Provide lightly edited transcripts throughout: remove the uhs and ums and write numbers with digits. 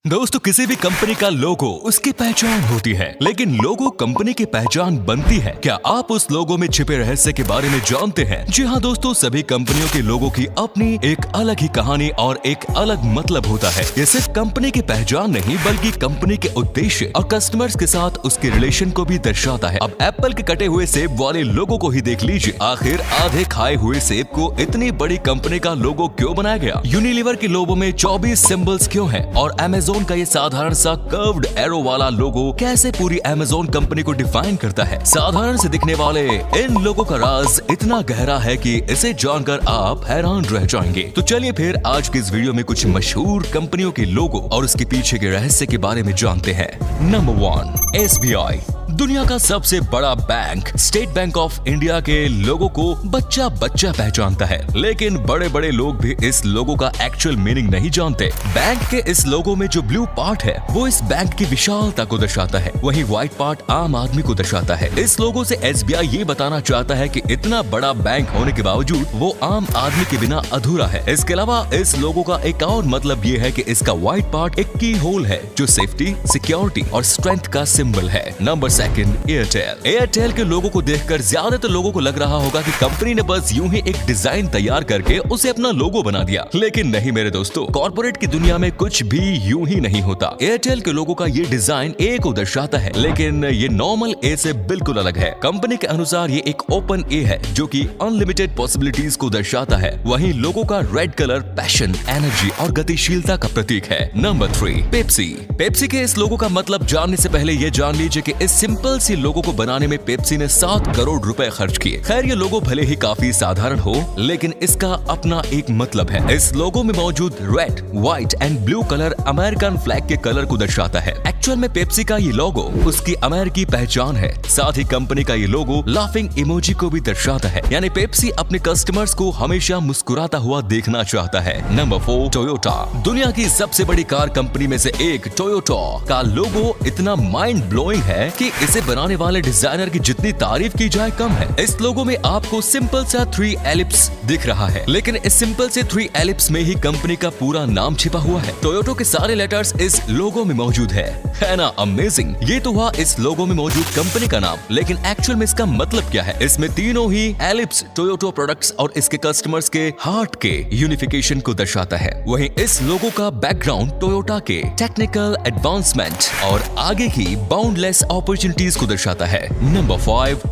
दोस्तों, किसी भी कंपनी का लोगो उसकी पहचान होती है, लेकिन लोगो कंपनी की पहचान बनती है। क्या आप उस लोगो में छिपे रहस्य के बारे में जानते हैं? जी हाँ दोस्तों, सभी कंपनियों के लोगो की अपनी एक अलग ही कहानी और एक अलग मतलब होता है। ये सिर्फ कंपनी की पहचान नहीं, बल्कि कंपनी के उद्देश्य और कस्टमर्स के साथ उसके रिलेशन को भी दर्शाता है। अब एप्पल के कटे हुए सेब वाले लोगो को ही देख लीजिए। आखिर आधे खाए हुए सेब को इतनी बड़ी कंपनी का लोगो क्यों बनाया गया? यूनिलीवर के लोगो में 24 सिंबल्स क्यों है? और अमेज़न का ये साधारण सा कर्व्ड एरो वाला लोगो कैसे पूरी अमेज़न कंपनी को डिफाइन करता है? साधारण से दिखने वाले इन लोगों का राज इतना गहरा है कि इसे जानकर आप हैरान रह जाएंगे। तो चलिए फिर आज की इस वीडियो में कुछ मशहूर कंपनियों के लोगो और उसके पीछे के रहस्य के बारे में जानते हैं। Number 1, SBI। दुनिया का सबसे बड़ा bank state bank of India के लोगों को बच्चा बच्चा पहचानता है, लेकिन बड़े बड़े लोग भी इस लोगो का एक्चुअल मीनिंग नहीं जानते। बैंक के इस लोगो में जो ब्लू पार्ट है वो इस बैंक की विशालता को दर्शाता है, वहीं व्हाइट पार्ट आम आदमी को दर्शाता है। इस लोगो से SBI ये बताना चाहता है कि इतना बड़ा बैंक होने के बावजूद वो आम आदमी के बिना अधूरा है। इसके अलावा इस लोगो का एक और मतलब ये है कि इसका व्हाइट पार्ट एक की होल है जो सेफ्टी, सिक्योरिटी और स्ट्रेंथ का सिंबल है। नंबर 2, एयरटेल के लोगो को देखकर ज्यादातर लोगों को लग रहा होगा कि कंपनी ने बस यूं ही एक डिजाइन तैयार करके उसे अपना लोगो बना दिया, लेकिन नहीं मेरे दोस्तों, कॉर्पोरेट की दुनिया में कुछ भी यूं ही नहीं होता। एयरटेल के लोगो का ये डिजाइन ए को दर्शाता है, लेकिन ये नॉर्मल ए से बिल्कुल अलग है। कंपनी के अनुसार ये एक ओपन ए है जो कि अनलिमिटेड पॉसिबिलिटीज को दर्शाता है। वहीं लोगो का रेड कलर पैशन, एनर्जी और गतिशीलता का प्रतीक है। नंबर 3, पेप्सी के इस लोगो का मतलब जानने से पहले ये जान लीजिए कि इस सिंपल सी लोगो को बनाने में पेप्सी ने 7 करोड़ रुपए खर्च किए। खैर, ये लोगो भले ही काफी साधारण हो, लेकिन इसका अपना एक मतलब है। इस लोगो में मौजूद red, white and blue colour American flag के कलर को दर्शाता है। एक्चुअल में पेप्सी का ये लोगो उसकी अमेरिकी पहचान है। साथ ही कंपनी का ये लोगो लाफिंग इमोजी को भी दर्शाता है, यानी पेप्सी अपने कस्टमर्स को हमेशा मुस्कुराता हुआ देखना चाहता है। Number 4, Toyota. दुनिया की सबसे बड़ी कार कंपनी में से एक टोयोटा का लोगो इतना माइंड ब्लोइंग है कि इसे बनाने वाले डिजाइनर की जितनी तारीफ की जाए कम है। इस लोगो में आपको सिंपल सा 3 एलिप्स दिख रहा है, लेकिन इस सिंपल से 3 एलिप्स में ही कंपनी का पूरा नाम छिपा हुआ है। टोयोटा के सारे लेटर्स इस लोगो में मौजूद है ना? अमेजिंग। ये तो हुआ इस लोगो में मौजूद कंपनी का नाम, लेकिन एक्चुअल में इसका मतलब क्या है? इसमें तीनों ही एलिप्स टोयोटा प्रोडक्ट्स और इसके कस्टमर्स के हार्ट के यूनिफिकेशन को दर्शाता है। वहीं इस लोगो का बैकग्राउंड टोयोटा के टेक्निकल एडवांसमेंट और आगे की बाउंडलेस अपॉर्चुनिटीज को दर्शाता है। नंबर 5,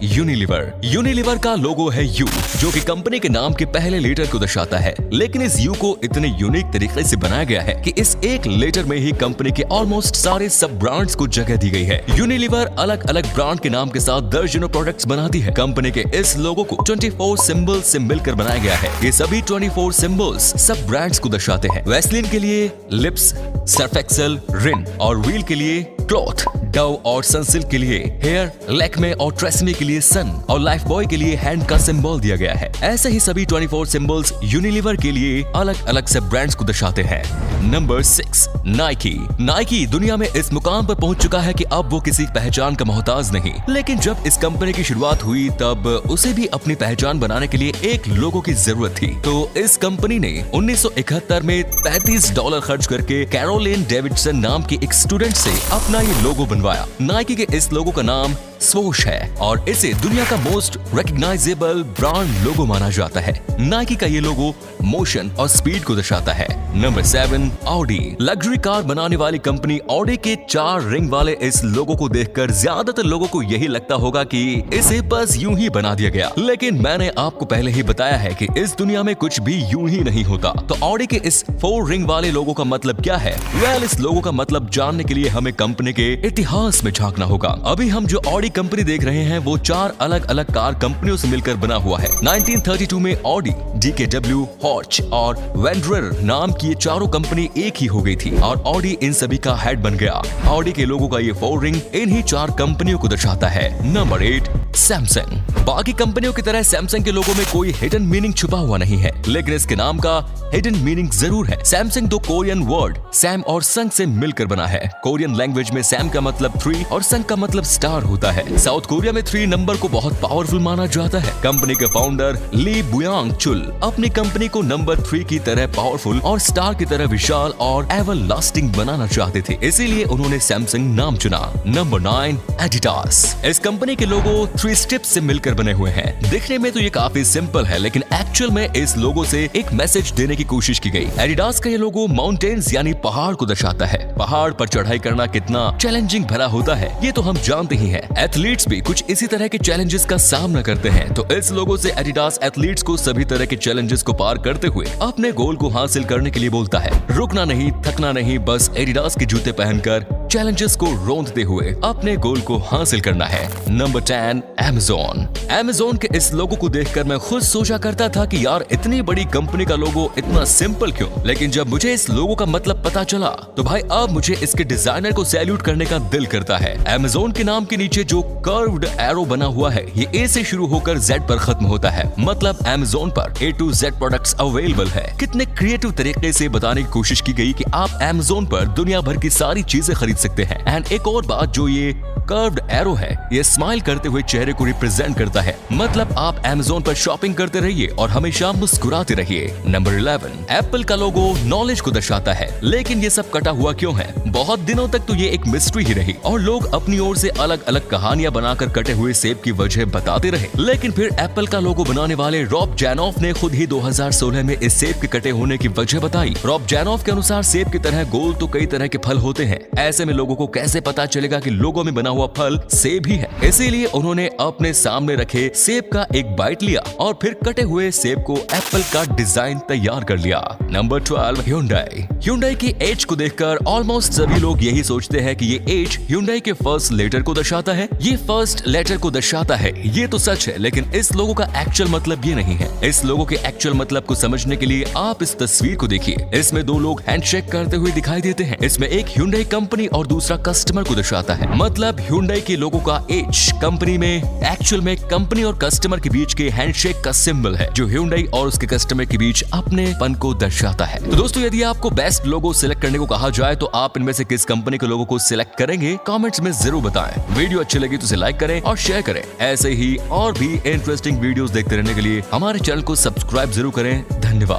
यूनिलीवर का लोगो है यू, जो कि कंपनी के नाम के पहले लेटर को दर्शाता है, लेकिन इस यू को इतने यूनिक तरीके से बनाया गया है कि इस एक लेटर में ही कंपनी के ऑलमोस्ट सारे सब ब्रांड्स को जगह दी गई है। यूनिलीवर अलग अलग ब्रांड के नाम के साथ दर्जनों प्रोडक्ट्स बनाती है। कंपनी के इस लोगो को 24 सिंबल्स से मिलकर बनाया गया है। ये सभी 24 सिंबल्स सब ब्रांड्स को दर्शाते हैं। वैसलीन के लिए लिप्स, सर्फ एक्सेल, रिन और व्हील के लिए क्लॉथ, डव और सनसिल्क के लिए हेयर, लैक्मे और ट्रेसेमे के लिए सन और लाइफ बॉय के लिए हैंड का सिंबल दिया गया है। ऐसे ही सभी 24 सिंबल्स यूनिलीवर के लिए अलग अलग से ब्रांड्स को दर्शाते हैं। नंबर 6, नाइकी दुनिया में इस मुकाम पर पहुंच चुका है कि अब वो किसी पहचान का मोहताज नहीं, लेकिन जब इस कंपनी की शुरुआत हुई तब उसे भी अपनी पहचान बनाने के लिए एक लोगो की जरूरत थी। तो इस कंपनी ने 1971 में $35 खर्च करके कैरोलिन डेविडसन नाम की एक स्टूडेंट से अपना ये लोगो बनवाया। नाइकी के इस लोगो का नाम स्वोश है और इसे दुनिया का मोस्ट रिकॉग्नाइजेबल ब्रांड लोगो माना जाता है। नाइकी का ये लोगो मोशन और स्पीड को दर्शाता है। Number 7, Audi. लग्जरी कार बनाने वाली कंपनी ऑडी के 4 रिंग वाले इस लोगो को देखकर ज्यादातर लोगों को यही लगता होगा कि इसे बस यूं ही बना दिया गया, लेकिन मैंने आपको पहले ही बताया है कि इस दुनिया में कुछ भी यूं ही नहीं होता। तो ऑडी के इस 4 रिंग वाले लोगो का मतलब क्या है? इस लोगो का मतलब जानने के लिए हमें कंपनी के इतिहास में झांकना होगा। अभी हम जो ऑडी कंपनी देख रहे हैं वो 4 अलग अलग कार कंपनियों से मिलकर बना हुआ है। 1932 में ऑडी, DKW, हॉच और वेंड्रर नाम की ये चारों कंपनी एक ही हो गई थी और ऑडी इन सभी का हेड बन गया। ऑडी के लोगों का ये 4 रिंग इन्हीं 4 कंपनियों को दर्शाता है। Number 8, Samsung. बाकी कंपनियों की तरह सैमसंग के लोगों में कोई हिडन मीनिंग छुपा हुआ नहीं है, लेकिन इसके नाम का हिडन मीनिंग जरूर है। सैमसंग दो कोरियन वर्ड सैम और संग से मिलकर बना है। कोरियन लैंग्वेज में सैम का मतलब 3 और संग का मतलब स्टार होता है। साउथ कोरिया में 3 नंबर को बहुत पावरफुल माना जाता है। कंपनी के फाउंडर ली बुयांग चुल अपनी कंपनी को नंबर 3 की तरह पावरफुल और स्टार की तरह विशाल और एवर लास्टिंग बनाना चाहते थे, इसीलिए उन्होंने सैमसंग नाम चुना। Number 9 Adidas. इस कंपनी के लोगो 3 स्टेप्स से मिलकर बने हुए हैं। दिखने में तो ये काफी सिंपल है, लेकिन एक्चुअल में इस लोगो से एक मैसेज देने की कोशिश की गई। एडिडास का ये लोगो माउंटेन्स यानी पहाड़ को दर्शाता है। पहाड़ पर चढ़ाई करना कितना चैलेंजिंग भरा होता है ये तो हम जानते ही हैं। एथलीट्स भी कुछ इसी तरह के चैलेंजेस का सामना करते हैं, तो इस लोगो से एडिडास एथलीट्स को सभी तरह के चैलेंजेस को पार करते हुए अपने गोल को हासिल करने के लिए बोलता है। रुकना नहीं, थकना नहीं, बस एडिडास के जूते पहनकर चैलेंजेस को रोंदते हुए अपने गोल को हासिल करना है। Number 10 Amazon. अमेज़न के इस लोगो को देखकर मैं खुद सोचा करता था कि यार इतनी बड़ी कंपनी का लोगो इतना सिंपल क्यों, लेकिन जब मुझे इस लोगो का मतलब पता चला तो भाई अब मुझे इसके डिजाइनर को सैल्यूट करने का दिल करता है। अमेज़न के नाम के नीचे जो कर्व्ड एरो बना हुआ है ये ए से शुरू होकर जेड पर खत्म होता है, मतलब अमेज़न पर A to Z products available है। कितने क्रिएटिव तरीके से बताने की कोशिश की गई कि आप अमेज़न पर दुनिया भर की सारी चीजें खरीद सकते हैं। एंड एक और बात, जो ये कर्व्ड एरो है ये स्माइल करते हुए चेहरे को रिप्रेजेंट करता है, मतलब आप अमेज़न पर शॉपिंग करते रहिए और हमेशा मुस्कुराते रहिए। नंबर 11 एप्पल का लोगो नॉलेज को दर्शाता है, लेकिन ये सब कटा हुआ क्यों है? बहुत दिनों तक तो ये एक मिस्ट्री ही रही और लोग अपनी ओर से अलग अलग कहानियां बनाकर कटे हुए सेब की वजह बताते रहे, लेकिन फिर एप्पल का लोगो बनाने वाले रॉब जैनॉफ ने खुद ही 2016 में इस सेब के कटे होने की वजह बताई। रॉब जैनॉफ के अनुसार सेब की तरह गोल तो कई तरह के फल होते हैं, ऐसे में लोगों को कैसे पता चलेगा कि लोगो में बना हुआ फल सेब ही है? इसीलिए उन्होंने अपने सामने रखे सेब का एक बाइट लिया और फिर कटे हुए सेब को एप्पल का डिजाइन तैयार कर लिया। Number 12 Hyundai। Hyundai की एच को देखकर ऑलमोस्ट सभी लोग यही सोचते हैं कि ये एच Hyundai के फर्स्ट लेटर को दर्शाता है। ये फर्स्ट लेटर को दर्शाता है, ये तो सच है, लेकिन इस लोगो का एक्चुअल मतलब ये नहीं है। इस लोगो के एक्चुअल मतलब को समझने के लिए आप इस तस्वीर को देखिए। इसमें 2 लोग हैंडशेक करते हुए दिखाई देते हैं। इसमें एक Hyundai कंपनी और दूसरा कस्टमर को दर्शाता है, मतलब Hyundai के लोगो का एच कंपनी में एक्चुअल में कंपनी और कस्टमर के बीच के हैंडशेक का सिंबल है, जो Hyundai और उसके कस्टमर के बीच अपनेपन को दर्शाता है। तो दोस्तों, यदि आपको बेस्ट लोगो सिलेक्ट करने को कहा जाए तो आप इनमें से किस कंपनी के लोगो को सिलेक्ट करेंगे? कमेंट्स में जरूर बताएं। वीडियो अच्छी लगी तो इसे लाइक करें और शेयर करें। ऐसे ही और भी इंटरेस्टिंग वीडियोस देखते रहने के लिए हमारे चैनल को सब्सक्राइब जरूर करें। धन्यवाद।